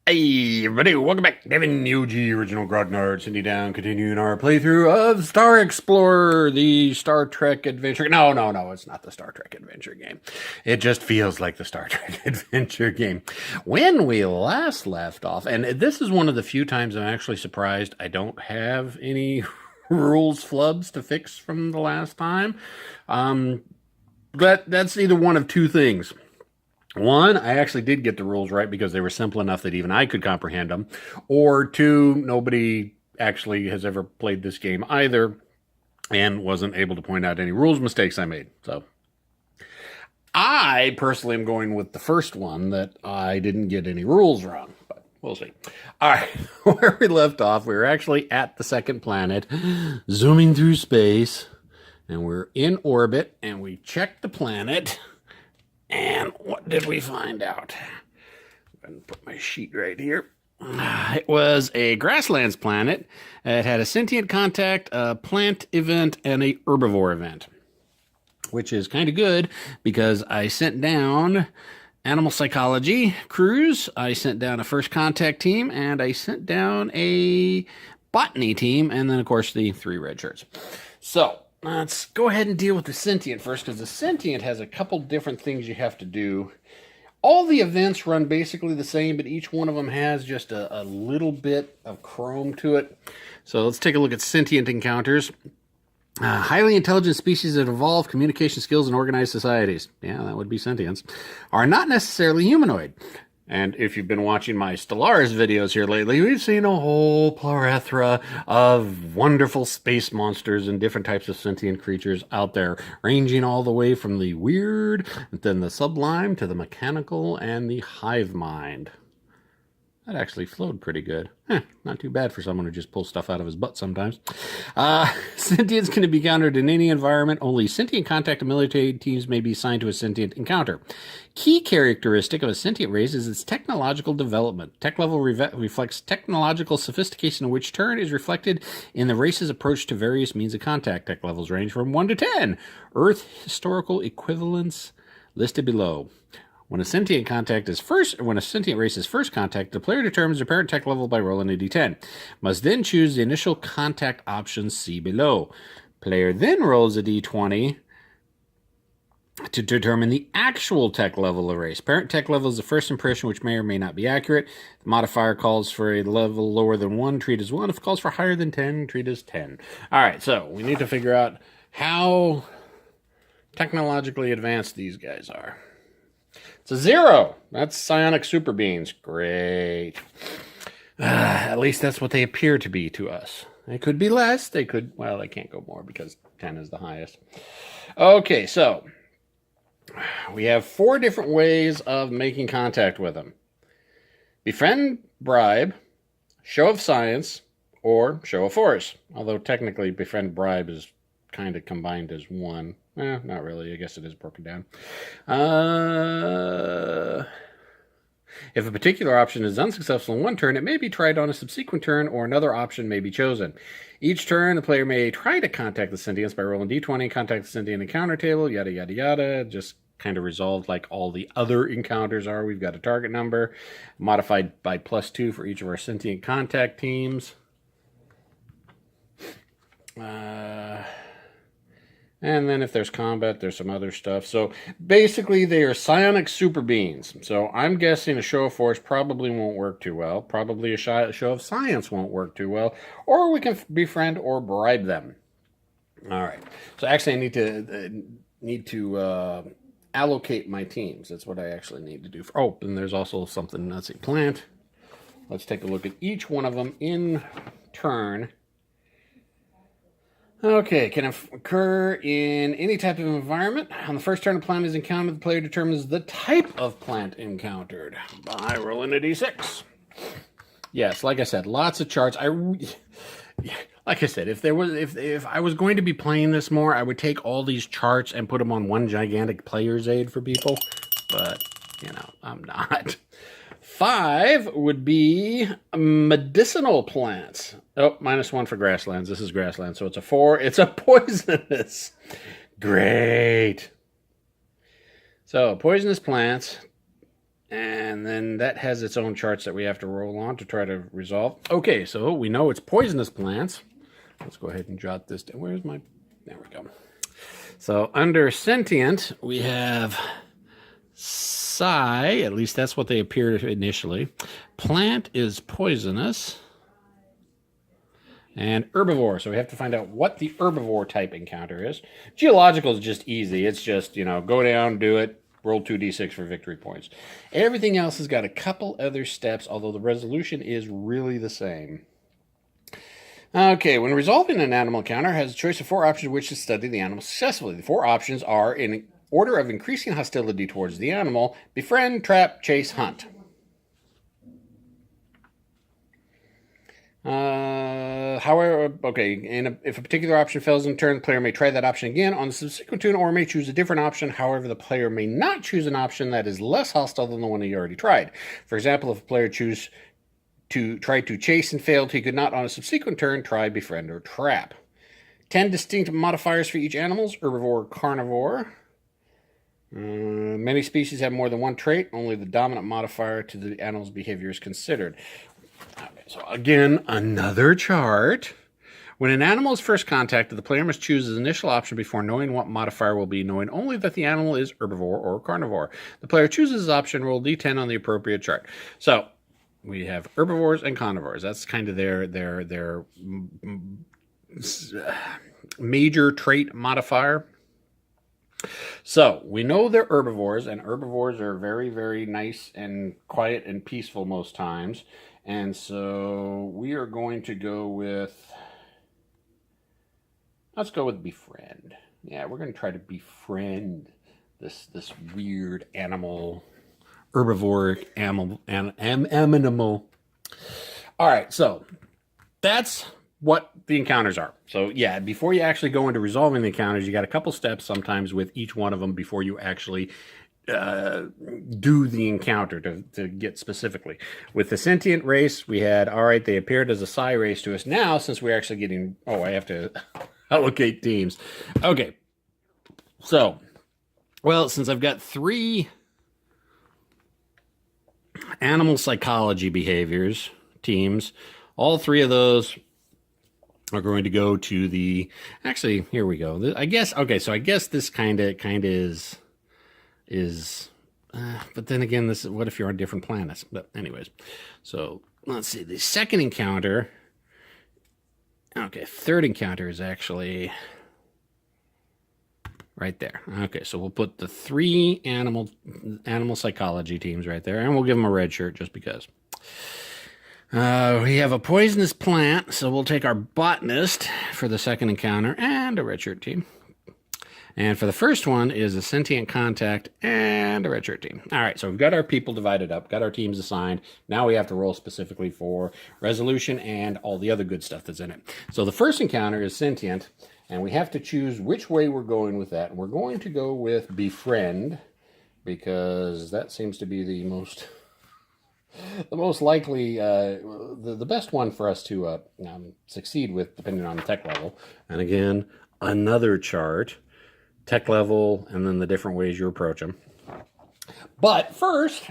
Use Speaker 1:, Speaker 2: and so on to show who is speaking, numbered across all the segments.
Speaker 1: Hey everybody, welcome back. Devin, the OG original Grognard, Cindy Down, continuing our playthrough of Star Explorer, the Star Trek adventure. No, it's not the Star Trek adventure game. It just feels like the Star Trek adventure game. When we last left off, and this is one of the few times I'm actually surprised I don't have any rules flubs to fix from the last time. But that's either one of two things. One, I actually did get the rules right because they were simple enough that even I could comprehend them. Or two, nobody actually has ever played this game either and wasn't able to point out any rules mistakes I made. So I personally am going with the first one, that I didn't get any rules wrong. But we'll see. All right, where we left off, we were actually at the second planet, zooming through space, and we're in orbit, and we checked the planet. And what did we find out? I'm going to put my sheet right here. It was a grasslands planet. It had a sentient contact, a plant event, and a herbivore event, which is kind of good because I sent down animal psychology crews, I sent down a first contact team, and I sent down a botany team, and then, of course, the 3 red shirts. So let's go ahead and deal with the sentient first, because the sentient has a couple different things you have to do. All the events run basically the same, but each one of them has just a little bit of chrome to it. So let's take a look at sentient encounters. Highly intelligent species that evolve communication skills and organized societies. Yeah, that would be sentience. Are not necessarily humanoid. And if you've been watching my Stellaris videos here lately, we've seen a whole plethora of wonderful space monsters and different types of sentient creatures out there, ranging all the way from the weird, then the sublime, to the mechanical, and the hive mind. That actually flowed pretty good. Not too bad for someone who just pulls stuff out of his butt sometimes. Sentience can be encountered in any environment. Only sentient contact and military teams may be assigned to a sentient encounter. Key characteristic of a sentient race is its technological development. Tech level reflects technological sophistication, which turn is reflected in the race's approach to various means of contact. Tech levels range from 1 to 10. Earth historical equivalents listed below. When a sentient race is first contact, the player determines their parent tech level by rolling a d10. Must then choose the initial contact options see below. Player then rolls a d20 to determine the actual tech level of the race. Parent tech level is the first impression, which may or may not be accurate. The modifier calls for a level lower than 1, treat as 1. If it calls for higher than 10, treat as 10. All right, so we need to figure out how technologically advanced these guys are. It's a 0. That's psionic super beings. Great. At least that's what they appear to be to us. They could be less. They can't go more because 10 is the highest. Okay, so we have 4 different ways of making contact with them. Befriend, bribe, show of science, or show of force. Although technically befriend, bribe is kind of combined as one. Not really. I guess it is broken down. If a particular option is unsuccessful in one turn, it may be tried on a subsequent turn, or another option may be chosen. Each turn, the player may try to contact the sentience by rolling d20, contact the sentient encounter table, yada, yada, yada. Just kind of resolved like all the other encounters are. We've got a target number, modified by +2 for each of our sentient contact teams. And then if there's combat, there's some other stuff. So basically, they are psionic super beings. So I'm guessing a show of force probably won't work too well. Probably a show of science won't work too well. Or we can befriend or bribe them. All right. So actually, I need to allocate my teams. That's what I actually need to do. And there's also something. Let's see, plant. Let's take a look at each one of them in turn. Okay, can occur in any type of environment. On the first turn a plant is encountered, the player determines the type of plant encountered by rolling a d6. Yes, like I said, lots of charts. Like I said, if I was going to be playing this more, I would take all these charts and put them on one gigantic player's aid for people. But, I'm not. 5 would be medicinal plants. Oh, -1 for grasslands. This is grasslands, so it's a 4. It's a poisonous. Great. So, poisonous plants And then that has its own charts that we have to roll on to try to resolve. Okay, so we know it's poisonous plants. Let's go ahead and jot this down. Where's my... There we go. So under sentient, we have psi, at least that's what they appear initially. Plant is poisonous. And herbivore, so we have to find out what the herbivore type encounter is. Geological is just easy. It's just, go down, do it, roll 2d6 for victory points. Everything else has got a couple other steps, although the resolution is really the same. Okay, when resolving an animal encounter, has a choice of 4 options which to study the animal successfully. The 4 options are in order of increasing hostility towards the animal: befriend, trap, chase, hunt. However, okay, if a particular option fails in turn, the player may try that option again on the subsequent turn or may choose a different option. However, the player may not choose an option that is less hostile than the one he already tried. For example, if a player tried to chase and failed, he could not on a subsequent turn try befriend or trap. 10 distinct modifiers for each animal: herbivore, carnivore. Many species have more than one trait. Only the dominant modifier to the animal's behavior is considered. Okay, so again, another chart. When an animal is first contacted, the player must choose his initial option before knowing what modifier will be, knowing only that the animal is herbivore or carnivore. The player chooses his option, roll d10 on the appropriate chart. So we have herbivores and carnivores. That's kind of their major trait modifier. So we know they're herbivores, and herbivores are very, very nice and quiet and peaceful most times. And so we are going to go with, let's go with befriend. Yeah, we're going to try to befriend this weird animal, herbivore animal. All right, so that's what the encounters are. So yeah, before you actually go into resolving the encounters, you got a couple steps sometimes with each one of them before you actually do the encounter to get specifically. With the sentient race, we had, all right, they appeared as a psi race to us. Now, since we're actually getting, I have to allocate teams. Okay, so, well, since I've got 3 animal psychology behaviors teams, all 3 of those are going to go to the, actually, here we go. I guess, okay, so I guess this kind of is but then again, this is, what if you're on different planets? But anyways, so let's see, the second encounter, okay, third encounter is actually right there. Okay, so we'll put the 3 animal psychology teams right there, and we'll give them a red shirt just because. We have a poisonous plant, so we'll take our botanist for the second encounter and a red shirt team. And for the first one is a sentient contact and a red shirt team. All right, so we've got our people divided up, got our teams assigned. Now we have to roll specifically for resolution and all the other good stuff that's in it. So the first encounter is sentient, and we have to choose which way we're going with that. We're going to go with befriend, because that seems to be the most likely, the best one for us to succeed with, depending on the tech level. And again, another chart, tech level, and then the different ways you approach them. But first,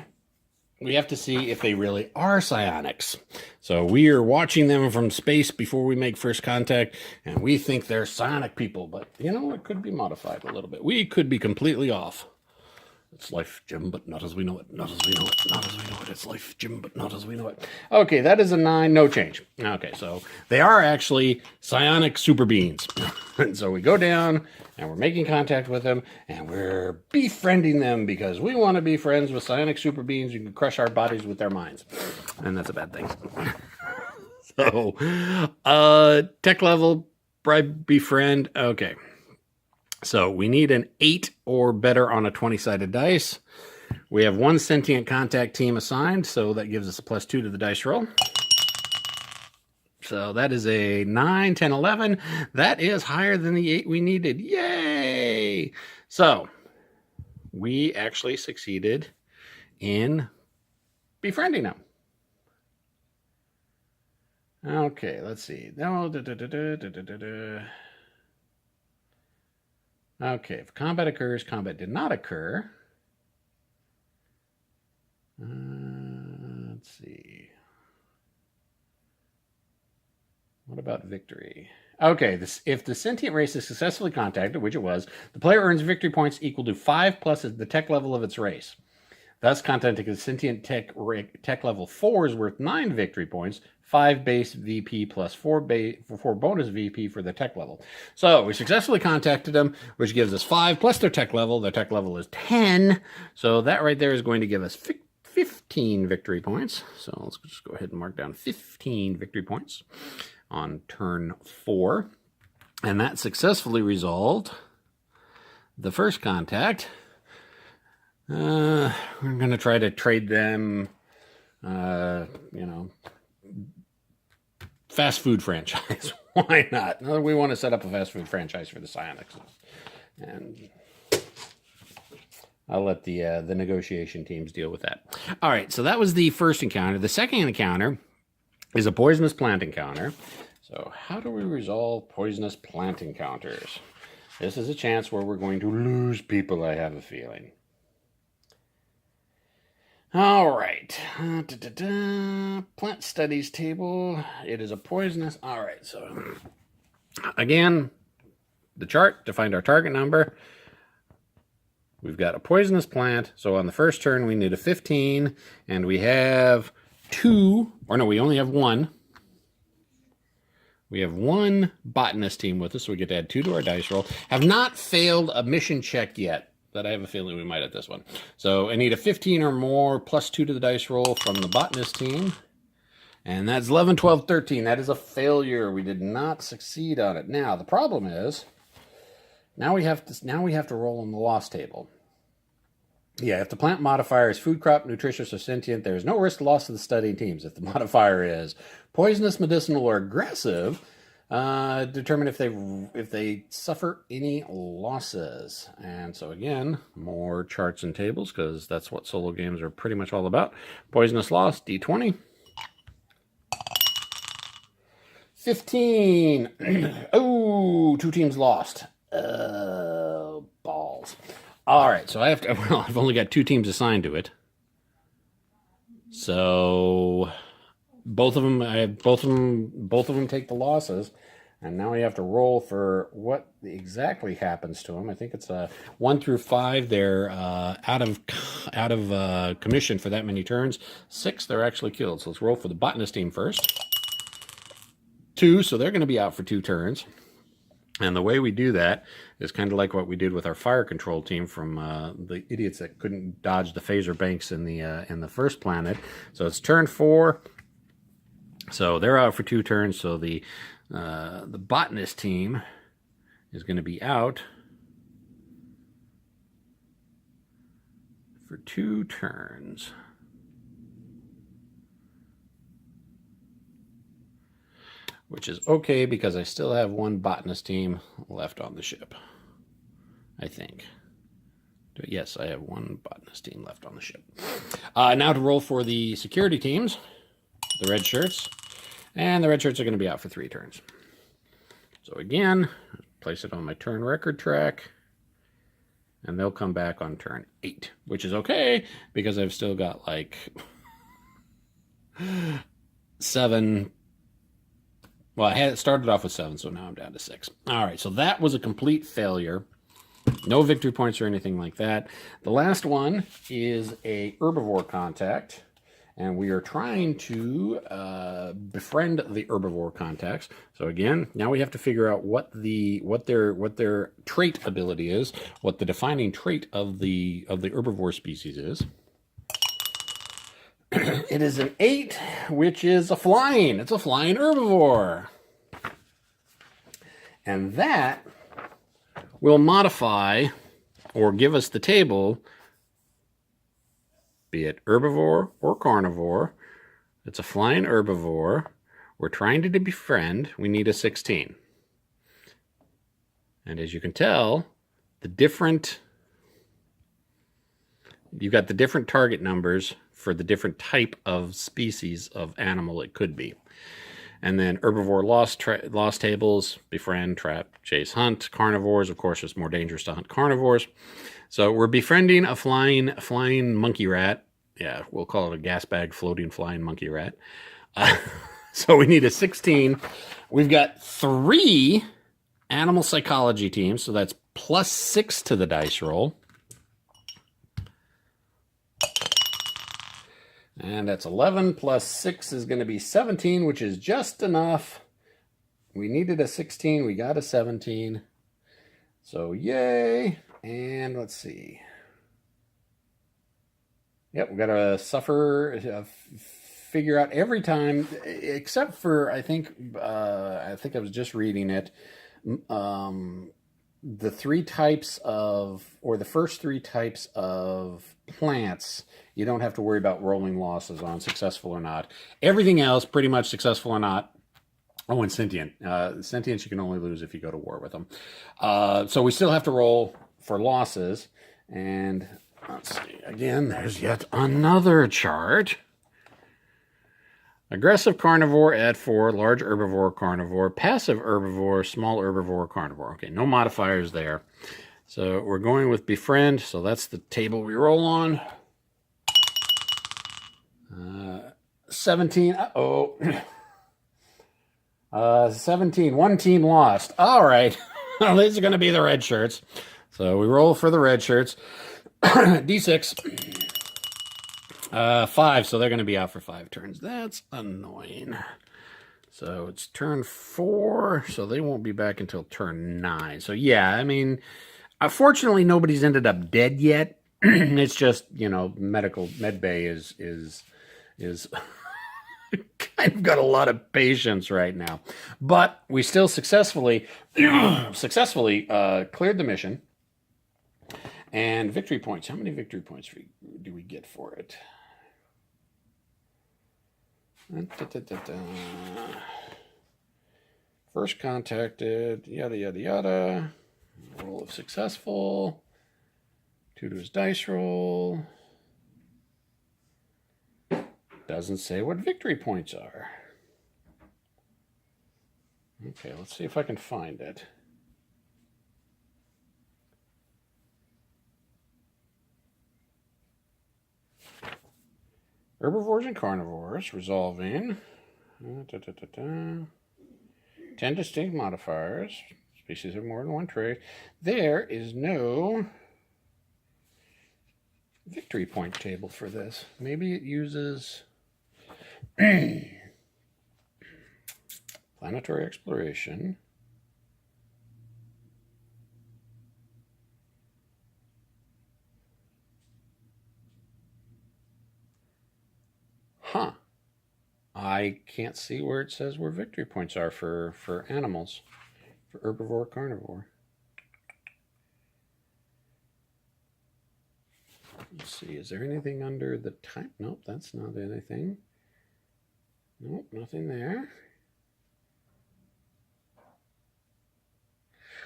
Speaker 1: we have to see if they really are psionics. So we are watching them from space before we make first contact, and we think they're psionic people. But, it could be modified a little bit. We could be completely off. It's life, Jim, but not as we know it. Not as we know it. Not as we know it. It's life, Jim, but not as we know it. Okay, that is a 9, no change. Okay, so they are actually psionic super beings. And so we go down, and we're making contact with them, and we're befriending them because we want to be friends with psionic super beings who can crush our bodies with their minds. And that's a bad thing. So, tech level, befriend, okay. So we need an 8 or better on a 20-sided dice. We have 1 sentient contact team assigned, so that gives us a +2 to the dice roll. So that is a 9, 10, 11. That is higher than the 8 we needed. Yay! So we actually succeeded in befriending them. Okay, let's see. Okay, if combat occurs, combat did not occur. see. What about victory? Okay, if the sentient race is successfully contacted, which it was, the player earns victory points equal to 5 plus the tech level of its race. Thus, contacting a sentient tech level 4 is worth 9 victory points, 5 base VP plus 4 bonus VP for the tech level. So we successfully contacted them, which gives us 5 plus their tech level. Their tech level is 10. So that right there is going to give us 15 victory points. So let's just go ahead and mark down 15 victory points on turn 4. And that successfully resolved the first contact. We're going to try to trade them, fast food franchise. Why not? We want to set up a fast food franchise for the Psionics. And I'll let the negotiation teams deal with that. All right, so that was the first encounter. The second encounter is a poisonous plant encounter. So how do we resolve poisonous plant encounters? This is a chance where we're going to lose people, I have a feeling. All right. Plant studies table. It is a poisonous. All right. So again, the chart to find our target number. We've got a poisonous plant. So on the first turn, we need a 15, and we have 2, or no, we only have 1. We have 1 botanist team with us, so we get to add 2 to our dice roll. Have not failed a mission check yet. But I have a feeling we might at this one. So I need a 15 or more plus 2 to the dice roll from the botanist team. And that's 11, 12, 13. That is a failure. We did not succeed on it. Now, the problem is, now we have to roll on the loss table. Yeah, if the plant modifier is food crop, nutritious, or sentient, there is no risk of loss to the studying teams. If the modifier is poisonous, medicinal, or aggressive, determine if they suffer any losses. And so again, more charts and tables, because that's what solo games are pretty much all about. Poisonous loss, D20. 15. Oh, 2 teams lost. Balls. All right, so I've only got 2 teams assigned to it. So both of them take the losses, and now we have to roll for what exactly happens to them. I think it's 1 through 5. They're out of commission for that many turns. 6, they're actually killed. So let's roll for the botanist team first. 2, so they're going to be out for 2 turns. And the way we do that is kind of like what we did with our fire control team from the idiots that couldn't dodge the phaser banks in the first planet. So it's turn 4. So they're out for 2 turns. So the botanist team is going to be out for 2 turns. Which is okay because I still have 1 botanist team left on the ship, I think. Yes, I have 1 botanist team left on the ship. Now to roll for the security teams, the red shirts. And the red shirts are going to be out for 3 turns. So again, place it on my turn record track. And they'll come back on turn 8, which is okay because I've still got like 7. Well, I had started off with 7, so now I'm down to 6. All right, so that was a complete failure. No victory points or anything like that. The last one is a herbivore contact, and we are trying to befriend the herbivore contacts. So again, now we have to figure out what their trait ability is, what the defining trait of the herbivore species is. It is an 8, which is it's a flying herbivore. And that will modify or give us the table, be it herbivore or carnivore. It's a flying herbivore. We're trying to befriend. We need a 16. And as you can tell, you've got the different target numbers for the different type of species of animal it could be. And then herbivore loss tables, befriend, trap, chase, hunt. Carnivores, of course, it's more dangerous to hunt carnivores. So we're befriending a flying monkey rat Yeah, we'll call it a gas bag floating flying monkey rat. So we need a 16. We've got 3 animal psychology teams, so that's +6 to the dice roll. And that's 11 plus 6 is going to be 17, which is just enough. We needed a 16. We got a 17. So yay. And let's see. Yep, we got to figure out every time, except for I think I was just reading it. The 3 types of, or the first 3 types of plants, you don't have to worry about rolling losses on successful or not. Everything else, pretty much successful or not. Oh, and sentient. Sentients you can only lose if you go to war with them. So we still have to roll for losses. And let's see. Again, there's yet another chart. Aggressive carnivore at 4, large herbivore carnivore, passive herbivore, small herbivore carnivore. Okay, no modifiers there. So we're going with befriend. So that's the table we roll on. 17. Uh-oh. 17. One team lost. All right. Well, these are going to be the red shirts. So we roll for the red shirts. D6. 5, so they're going to be out for 5 turns. That's annoying. So it's turn 4, so they won't be back until turn 9. So yeah, I mean, fortunately nobody's ended up dead yet. It's just, you know, med bay is kind of got a lot of patience right now. But we still successfully cleared the mission. And victory points. How many victory points do we get for it? First contacted, yada, yada, yada. Roll of successful. 2 to his dice roll. Doesn't say what victory points are. Okay, let's see if I can find it. Herbivores and carnivores, resolving. 10 distinct modifiers. Species have more than 1 trait. There is no victory point table for this. Maybe it uses planetary exploration. Huh. I can't see where it says where victory points are for animals, for herbivore, carnivore. Let's see, is there anything under the type? Nope, that's not anything. Nope, nothing there.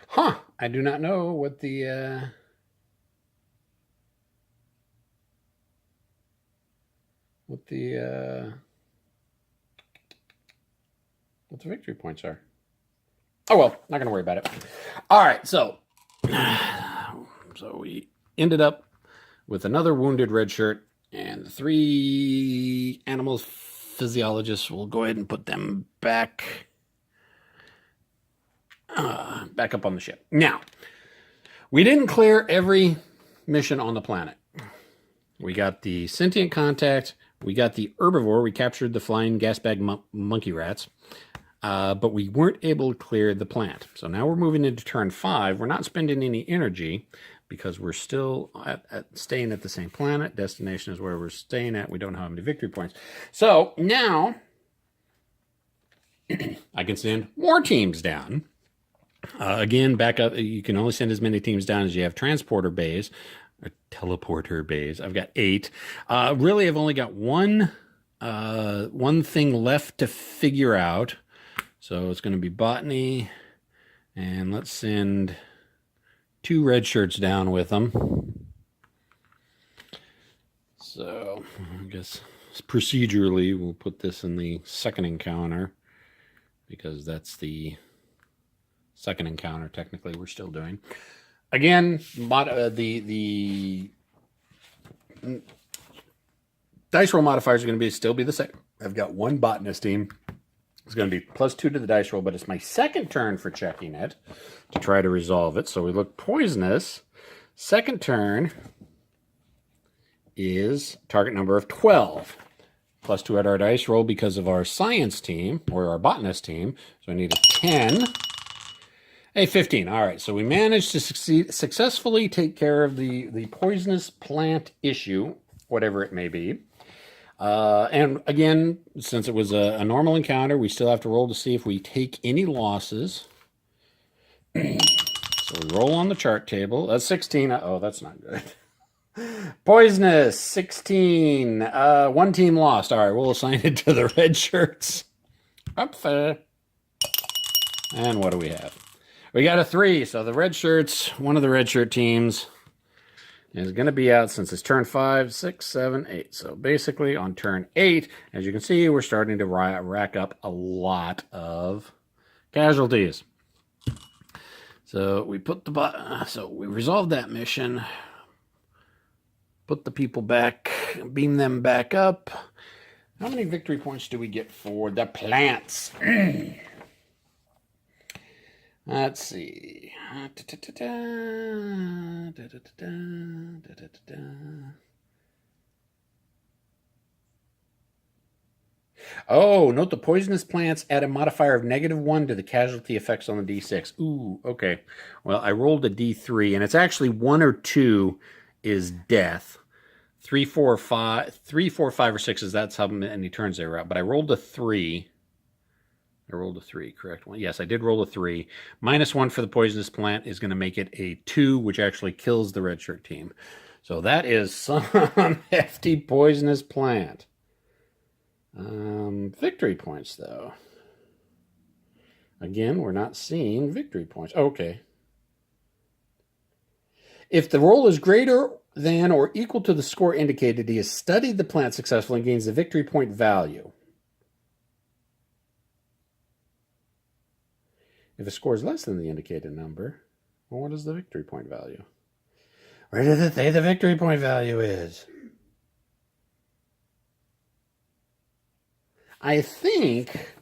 Speaker 1: Huh, I do not know what the victory points are. Oh well, not gonna worry about it. All right, so we ended up with another wounded red shirt, and the 3 animal physiologists. We'll go ahead and put them back up on the ship. Now, we didn't clear every mission on the planet. We got the sentient contact. We got the herbivore. We captured the flying gas bag monkey rats. But we weren't able to clear the plant. So now we're moving into turn 5. We're not spending any energy because we're still staying at the same planet. Destination is where we're staying at. We don't have any victory points. So now I can send more teams down. Again, back up. You can only send as many teams down as you have transporter bays or teleporter bays. I've got 8. Really, I've only got one thing left to figure out. So it's going to be botany, and let's send 2 red shirts down with them. So I guess procedurally we'll put this in the second encounter because that's the second encounter technically we're still doing. Again, the dice roll modifiers are going to still be the same. I've got one botanist team. It's going to be +2 to the dice roll, but it's my second turn for checking it to try to resolve it. So we look poisonous. Second turn is target number of 12. +2 at our dice roll because of our science team, or our botanist team. So I need a 10. A 15. All right, so we managed to successfully take care of the poisonous plant issue, whatever it may be. And again, since it was a normal encounter, we still have to roll to see if we take any losses. So we roll on the chart table. That's 16. Oh, that's not good. Poisonous, 16. One team lost. All right, we'll assign it to the red shirts. Up there. And what do we have? We got a 3, so the red shirts, one of the red shirt teams, is going to be out since it's turn 5, 6, 7, 8. So basically on turn 8, as you can see, we're starting to rack up a lot of casualties. So we put we resolved that mission, put the people back, beam them back up. How many victory points do we get for the plants? Let's see. Oh, note the poisonous plants add a modifier of -1 to the casualty effects on the D6. Ooh, okay. Well, I rolled a D3, and it's actually 1 or 2 is death. 3, 4, 5, 3, 4, 5, or 6 is that's how many turns they were out. But I rolled a 3. I rolled a 3, correct one. Yes, I did roll a 3. -1 for the poisonous plant is going to make it a 2, which actually kills the red shirt team. So that is some hefty poisonous plant. Victory points, though. Again, we're not seeing victory points. Okay. If the roll is greater than or equal to the score indicated, he has studied the plant successfully and gains the victory point value. If a score is less than the indicated number, well, what is the victory point value? Where does it say the victory point value is? I think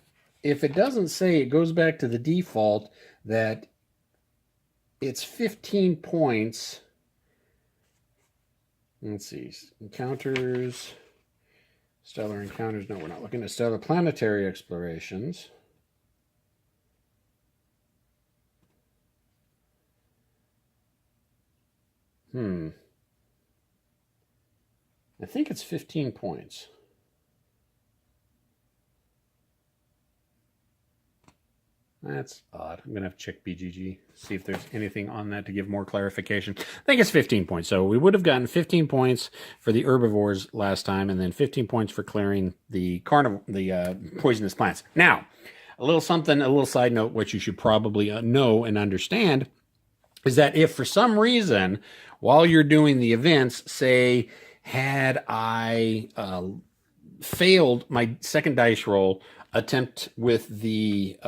Speaker 1: if it doesn't say, it goes back to the default that it's 15 points. Let's see. Encounters. Stellar encounters. No, we're not looking at stellar planetary explorations. I think it's 15 points. That's odd. I'm going to have to check BGG, see if there's anything on that to give more clarification. I think it's 15 points. So we would have gotten 15 points for the herbivores last time, and then 15 points for clearing the poisonous plants. Now, a little side note, which you should probably know and understand, is that if for some reason, while you're doing the events, say, had I failed my second dice roll attempt with the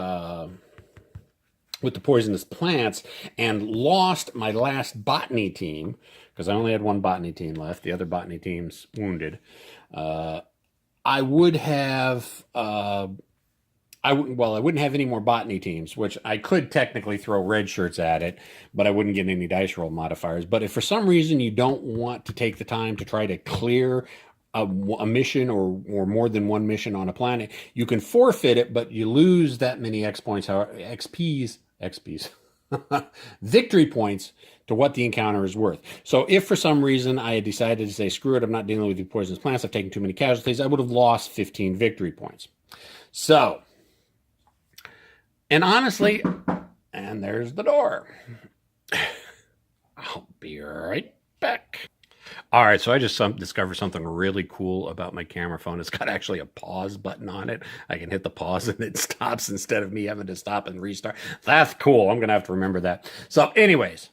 Speaker 1: poisonous plants and lost my last botany team, because I only had one botany team left, the other botany team's wounded, I would have I wouldn't have any more botany teams, which I could technically throw red shirts at it, but I wouldn't get any dice roll modifiers. But if for some reason you don't want to take the time to try to clear a mission or more than one mission on a planet, you can forfeit it, but you lose that many XPs, victory points to what the encounter is worth. So if for some reason I had decided to say, screw it, I'm not dealing with the poisonous plants, I've taken too many casualties, I would have lost 15 victory points. So, and honestly, and there's the door. I'll be right back. All right, so I just discovered something really cool about my camera phone. It's got actually a pause button on it. I can hit the pause and it stops instead of me having to stop and restart. That's cool. I'm going to have to remember that. So anyways,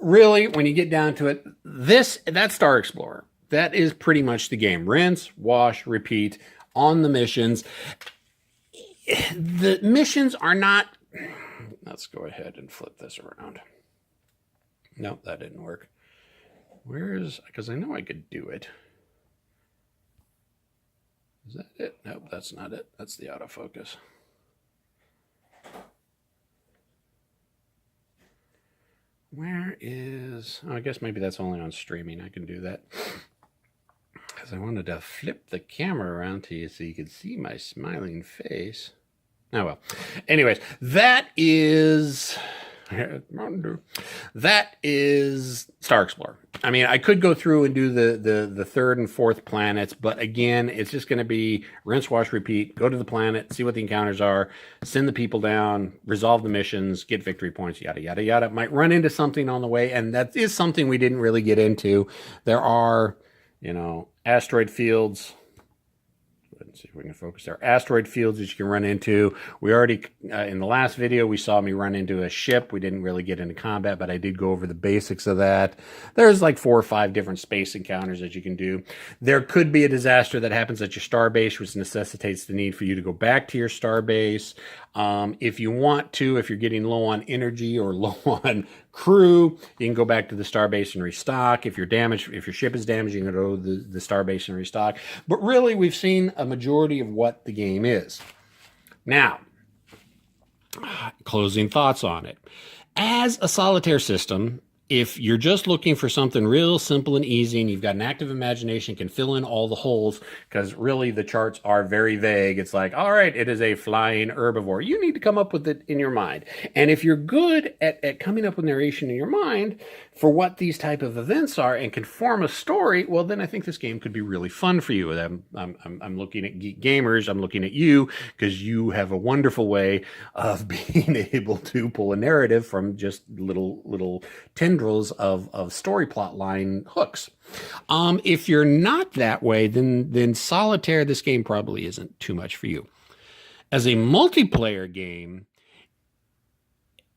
Speaker 1: really, when you get down to it, that Star Explorer, that is pretty much the game. Rinse, wash, repeat on the missions. The missions are not... Let's go ahead and flip this around. Nope, that didn't work. Because I know I could do it. Is that it? Nope, that's not it. That's the autofocus. Where is... Oh, I guess maybe that's only on streaming. I can do that. Because I wanted to flip the camera around to you so you could see my smiling face. Oh, well. Anyways, that is Star Explorer. I mean, I could go through and do the third and fourth planets, but again, it's just going to be rinse, wash, repeat. Go to the planet, see what the encounters are, send the people down, resolve the missions, get victory points, yada, yada, yada. Might run into something on the way, and that is something we didn't really get into. There are, asteroid fields. Let's see if we can focus there. Asteroid fields that you can run into. We already, in the last video, we saw me run into a ship. We didn't really get into combat, but I did go over the basics of that. There's like 4 or 5 different space encounters that you can do. There could be a disaster that happens at your starbase, which necessitates the need for you to go back to your starbase. If you want to, if you're getting low on energy or low on crew, you can go back to the starbase and restock. If you're damaged, if your ship is damaged, you can go to the starbase and restock. But really, we've seen a majority of what the game is. Now, closing thoughts on it. As a solitaire system, if you're just looking for something real simple and easy and you've got an active imagination, can fill in all the holes, because really the charts are very vague. It's like, all right, it is a flying herbivore. You need to come up with it in your mind. And if you're good at coming up with narration in your mind for what these type of events are and can form a story, well, then I think this game could be really fun for you. I'm looking at Geek Gamers. I'm looking at you because you have a wonderful way of being able to pull a narrative from just little tendrils of story plot line hooks. If you're not that way, then solitaire, this game probably isn't too much for you. As a multiplayer game,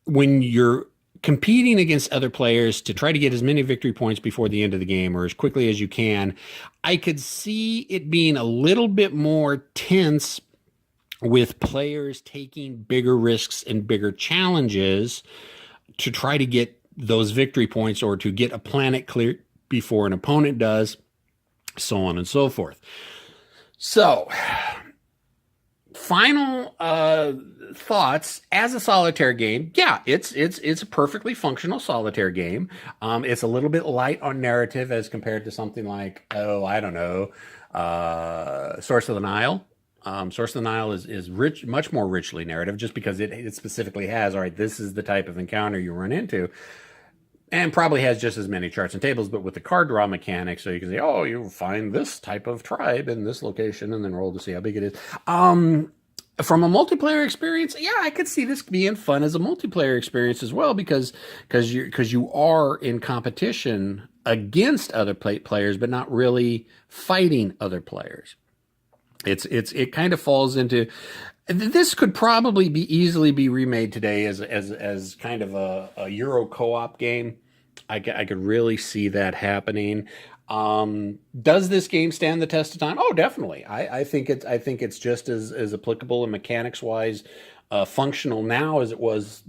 Speaker 1: when you're competing against other players to try to get as many victory points before the end of the game or as quickly as you can, I could see it being a little bit more tense with players taking bigger risks and bigger challenges to try to get those victory points or to get a planet clear before an opponent does, so on and so forth. So, final thoughts as a solitaire game. Yeah, it's a perfectly functional solitaire game. It's a little bit light on narrative as compared to something like, Source of the Nile. Source of the Nile is rich, much more richly narrative, just because it specifically has, all right, this is the type of encounter you run into. And probably has just as many charts and tables, but with the card draw mechanic, so you can say, oh, you find this type of tribe in this location, and then roll to see how big it is. From a multiplayer experience, yeah, I could see this being fun as a multiplayer experience as well, because you are in competition against other players, but not really fighting other players. It kind of falls into. This could probably easily be remade today as kind of a Euro co-op game. I could really see that happening. Does this game stand the test of time? Oh, definitely. I think it's just as applicable and mechanics wise, functional now as it was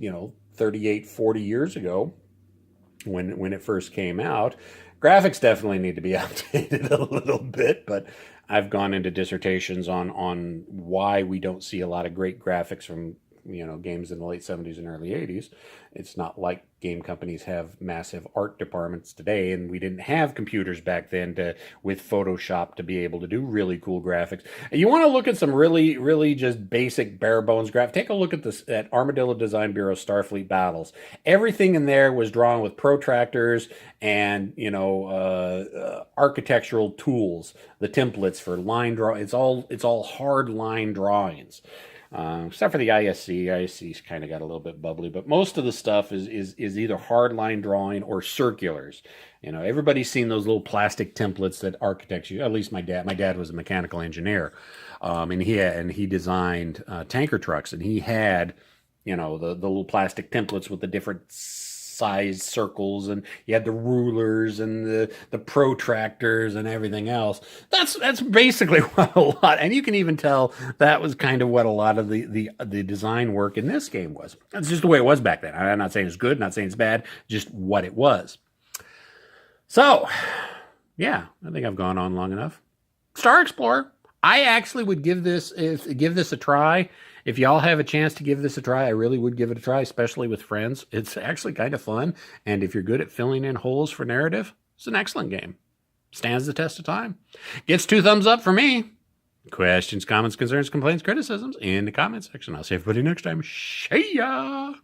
Speaker 1: 38, 40 years ago when it first came out. Graphics definitely need to be updated a little bit, but I've gone into dissertations on why we don't see a lot of great graphics from games in the late 70s and early 80s. It's not like game companies have massive art departments today, and we didn't have computers back then with Photoshop to be able to do really cool graphics. And you want to look at some really, really just basic bare bones graphics. Take a look at Armadillo Design Bureau Starfleet Battles. Everything in there was drawn with protractors and architectural tools, the templates for line draw. It's all hard line drawings. Except for the ISC. ISC's kind of got a little bit bubbly, but most of the stuff is either hard line drawing or circulars. Everybody's seen those little plastic templates that architects use. At least my dad was a mechanical engineer, and he designed tanker trucks, and he had the little plastic templates with the different size circles, and you had the rulers and the protractors and everything else. That's basically what a lot, and you can even tell that was kind of what a lot of the design work in this game was. That's just the way it was back then. I'm not saying it's good, not saying it's bad, just what it was. So, yeah, I think I've gone on long enough. Star Explorer, I actually would give this a try. If y'all have a chance to give this a try, I really would give it a try, especially with friends. It's actually kind of fun, and if you're good at filling in holes for narrative, it's an excellent game. Stands the test of time. Gets 2 thumbs up for me. Questions, comments, concerns, complaints, criticisms in the comment section. I'll see everybody next time. See ya!